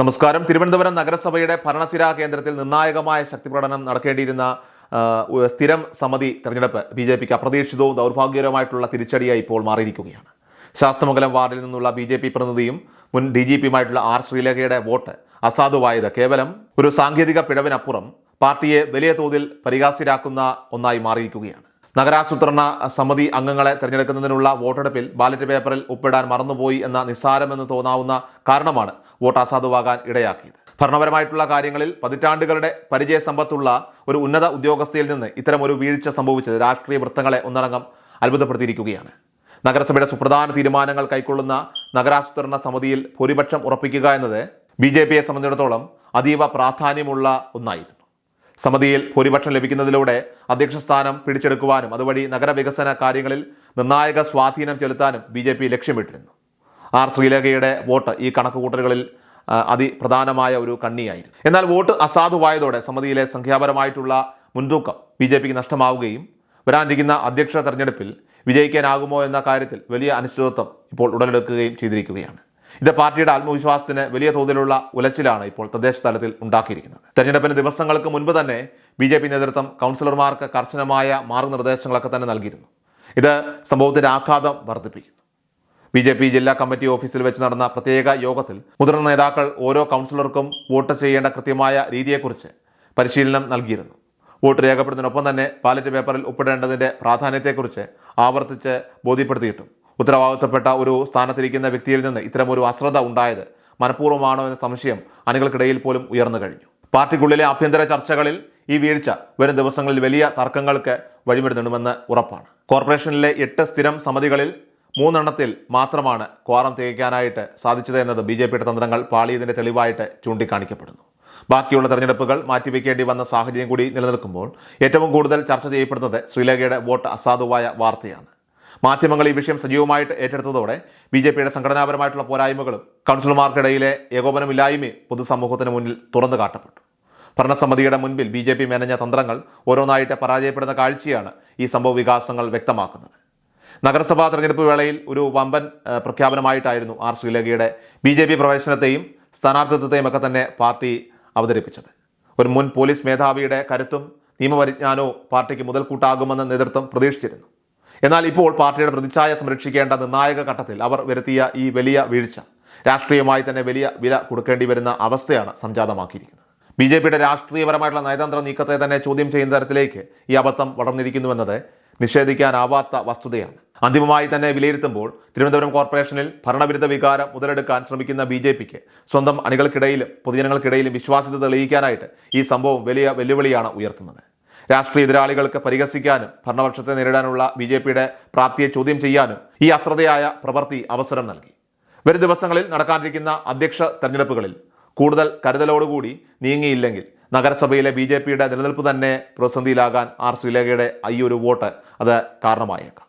നമസ്കാരം. തിരുവനന്തപുരം നഗരസഭയുടെ ഭരണസിരാ കേന്ദ്രത്തിൽ നിർണായകമായ ശക്തിപ്രകടനം നടക്കേണ്ടിയിരുന്ന സ്ഥിരം സമിതി തെരഞ്ഞെടുപ്പ് BJPക്ക് അപ്രതീക്ഷിതവും ദൗർഭാഗ്യകരവുമായിട്ടുള്ള തിരിച്ചടിയായി ഇപ്പോൾ മാറിയിരിക്കുകയാണ്. ശാസ്തമംഗലം വാർഡിൽ നിന്നുള്ള BJP പ്രതിനിധിയും മുൻ DGPയുമായിട്ടുള്ള R ശ്രീലേഖയുടെ വോട്ട് അസാധുവായത് കേവലം ഒരു സാങ്കേതിക പിഴവിനപ്പുറം പാർട്ടിയെ വലിയ തോതിൽ പരിഹാസ്യരാക്കുന്ന ഒന്നായി മാറിയിരിക്കുകയാണ്. നഗരാസൂത്രണ സമിതി അംഗങ്ങളെ തിരഞ്ഞെടുക്കുന്നതിനുള്ള വോട്ടെടുപ്പിൽ ബാലറ്റ് പേപ്പറിൽ ഒപ്പിടാൻ മറന്നുപോയി എന്ന നിസ്സാരമെന്ന് തോന്നാവുന്ന കാരണമാണ് വോട്ട് അസാധുവാകാൻ ഇടയാക്കിയത്. ഭരണപരമായിട്ടുള്ള കാര്യങ്ങളിൽ പതിറ്റാണ്ടുകളുടെ പരിചയ സമ്പത്തുള്ള ഒരു ഉന്നത ഉദ്യോഗസ്ഥയിൽ നിന്ന് ഇത്തരമൊരു വീഴ്ച സംഭവിച്ചത് രാഷ്ട്രീയ വൃത്തങ്ങളെ ഒന്നടങ്കം അത്ഭുതപ്പെടുത്തിയിരിക്കുകയാണ്. നഗരസഭയുടെ സുപ്രധാന തീരുമാനങ്ങൾ കൈക്കൊള്ളുന്ന നഗരാസൂത്രണ സമിതിയിൽ ഭൂരിപക്ഷം ഉറപ്പിക്കുക എന്നത് BJPയെ സംബന്ധിച്ചിടത്തോളം അതീവ പ്രാധാന്യമുള്ള ഒന്നായിരുന്നു. സമിതിയിൽ ഭൂരിപക്ഷം ലഭിക്കുന്നതിലൂടെ അധ്യക്ഷ സ്ഥാനം പിടിച്ചെടുക്കുവാനും അതുവഴി നഗരവികസന കാര്യങ്ങളിൽ നിർണായക സ്വാധീനം ചെലുത്താനും BJP ലക്ഷ്യമിട്ടിരുന്നു. R ശ്രീലേഖയുടെ വോട്ട് ഈ കണക്കുകൂട്ടലുകളിൽ അതിപ്രധാനമായ ഒരു കണ്ണിയായിരുന്നു. എന്നാൽ വോട്ട് അസാധുവായതോടെ സമിതിയിലെ സംഖ്യാപരമായിട്ടുള്ള മുൻതൂക്കം BJPക്ക് നഷ്ടമാവുകയും വരാനിരിക്കുന്ന അധ്യക്ഷ തെരഞ്ഞെടുപ്പിൽ വിജയിക്കാനാകുമോ എന്ന കാര്യത്തിൽ വലിയ അനിശ്ചിതത്വം ഇപ്പോൾ ഉടലെടുക്കുകയും ചെയ്തിരിക്കുകയാണ്. ഇത് പാർട്ടിയുടെ ആത്മവിശ്വാസത്തിന് വലിയ തോതിലുള്ള ഉലച്ചിലാണ് ഇപ്പോൾ തദ്ദേശ തലത്തിൽ ഉണ്ടാക്കിയിരിക്കുന്നത്. തെരഞ്ഞെടുപ്പിന് ദിവസങ്ങൾക്ക് മുൻപ് തന്നെ BJP നേതൃത്വം കൗൺസിലർമാർക്ക് കർശനമായ മാർഗനിർദ്ദേശങ്ങളൊക്കെ തന്നെ നൽകിയിരുന്നു. ഇത് സംഭവത്തിന്റെ ആഘാതം വർദ്ധിപ്പിക്കുന്നു. BJP ജില്ലാ കമ്മിറ്റി ഓഫീസിൽ വെച്ച് നടന്ന പ്രത്യേക യോഗത്തിൽ മുതിർന്ന നേതാക്കൾ ഓരോ കൗൺസിലർക്കും വോട്ട് ചെയ്യേണ്ട കൃത്യമായ രീതിയെക്കുറിച്ച് പരിശീലനം നൽകിയിരുന്നു. വോട്ട് രേഖപ്പെടുത്തുന്നതിനൊപ്പം തന്നെ ബാലറ്റ് പേപ്പറിൽ ഒപ്പിടേണ്ടതിൻ്റെ പ്രാധാന്യത്തെക്കുറിച്ച് ആവർത്തിച്ച് ബോധ്യപ്പെടുത്തിയിട്ടും ഉത്തരവാദിത്തപ്പെട്ട ഒരു സ്ഥാനത്തിരിക്കുന്ന വ്യക്തിയിൽ നിന്ന് ഇത്തരമൊരു അശ്രദ്ധ ഉണ്ടായത് മനഃപൂർവ്വമാണോ എന്ന സംശയം അണികൾക്കിടയിൽ പോലും ഉയർന്നു കഴിഞ്ഞു. പാർട്ടിക്കുള്ളിലെ ആഭ്യന്തര ചർച്ചകളിൽ ഈ വീഴ്ച വരും ദിവസങ്ങളിൽ വലിയ തർക്കങ്ങൾക്ക് വഴിമരുന്നിടുമെന്ന് ഉറപ്പാണ്. കോർപ്പറേഷനിലെ 8 സ്ഥിരം സമിതികളിൽ 3 എണ്ണത്തിൽ മാത്രമാണ് ക്വാറം തികയ്ക്കാനായിട്ട് സാധിച്ചത് എന്നത് BJPയുടെ തന്ത്രങ്ങൾ പാളിയതിൻ്റെ തെളിവായിട്ട് ചൂണ്ടിക്കാണിക്കപ്പെടുന്നു. ബാക്കിയുള്ള തെരഞ്ഞെടുപ്പുകൾ മാറ്റിവെക്കേണ്ടി വന്ന സാഹചര്യം കൂടി നിലനിൽക്കുമ്പോൾ ഏറ്റവും കൂടുതൽ ചർച്ച ചെയ്യപ്പെടുന്നത് ശ്രീലേഖയുടെ വോട്ട് അസാധുവായ വാർത്തയാണ്. മാധ്യമങ്ങൾ ഈ വിഷയം സജീവമായിട്ട് ഏറ്റെടുത്തതോടെ BJPയുടെ സംഘടനാപരമായിട്ടുള്ള പോരായ്മകളും കൗൺസിലർമാർക്കിടയിലെ ഏകോപനമില്ലായ്മയും പൊതുസമൂഹത്തിന് മുന്നിൽ തുറന്നു കാട്ടപ്പെട്ടു. ഭരണസമിതിയുടെ മുൻപിൽ BJP മെനഞ്ഞ തന്ത്രങ്ങൾ ഓരോന്നായിട്ട് പരാജയപ്പെടുന്ന കാഴ്ചയാണ് ഈ സംഭവ വികാസങ്ങൾ വ്യക്തമാക്കുന്നത്. നഗരസഭാ തെരഞ്ഞെടുപ്പ് വേളയിൽ ഒരു വമ്പൻ പ്രഖ്യാപനമായിട്ടായിരുന്നു R ശ്രീലേഖയുടെ BJP പ്രവേശനത്തെയും സ്ഥാനാർത്ഥിത്വത്തെയും ഒക്കെ തന്നെ പാർട്ടി അവതരിപ്പിച്ചത്. ഒരു മുൻ പോലീസ് മേധാവിയുടെ കരുത്തും നിയമപരിജ്ഞാനവും പാർട്ടിക്ക് മുതൽക്കൂട്ടാകുമെന്ന് നേതൃത്വം പ്രതീക്ഷിച്ചിരുന്നു. എന്നാൽ ഇപ്പോൾ പാർട്ടിയുടെ പ്രതിച്ഛായ സംരക്ഷിക്കേണ്ട നിർണായക ഘട്ടത്തിൽ അവർ വരുത്തിയ ഈ വലിയ വീഴ്ച രാഷ്ട്രീയമായി തന്നെ വലിയ വില കൊടുക്കേണ്ടി വരുന്ന അവസ്ഥയാണ് സംജാതമാക്കിയിരിക്കുന്നത്. BJPയുടെ രാഷ്ട്രീയപരമായിട്ടുള്ള നയതന്ത്ര നീക്കത്തെ തന്നെ ചോദ്യം ചെയ്യുന്ന തരത്തിലേക്ക് ഈ അബദ്ധം വളർന്നിരിക്കുന്നുവെന്നത് നിഷേധിക്കാനാവാത്ത വസ്തുതയാണ്. അന്തിമമായി തന്നെ വിലയിരുത്തുമ്പോൾ തിരുവനന്തപുരം കോർപ്പറേഷനിൽ ഭരണവിരുദ്ധ വികാരം മുതലെടുക്കാൻ ശ്രമിക്കുന്ന BJPക്ക് സ്വന്തം അണികൾക്കിടയിലും പൊതുജനങ്ങൾക്കിടയിലും വിശ്വാസ്യത തെളിയിക്കാനായിട്ട് ഈ സംഭവം വലിയ വെല്ലുവിളിയാണ് ഉയർത്തുന്നത്. രാഷ്ട്രീയ എതിരാളികൾക്ക് പരിഹസിക്കാനും ഭരണപക്ഷത്തെ നേരിടാനുള്ള BJPയുടെ പ്രാപ്തിയെ ചോദ്യം ചെയ്യാനും ഈ അശ്രദ്ധയായ പ്രവൃത്തി അവസരം നൽകി. വരും ദിവസങ്ങളിൽ നടക്കാനിരിക്കുന്ന അധ്യക്ഷ തെരഞ്ഞെടുപ്പുകളിൽ കൂടുതൽ കരുതലോടുകൂടി നീങ്ങിയില്ലെങ്കിൽ നഗരസഭയിലെ BJPയുടെ നിലനിൽപ്പ് തന്നെ പ്രതിസന്ധിയിലാകാൻ R ശ്രീലേഖയുടെ ഈ ഒരു വോട്ട് അത് കാരണമായേക്കാം.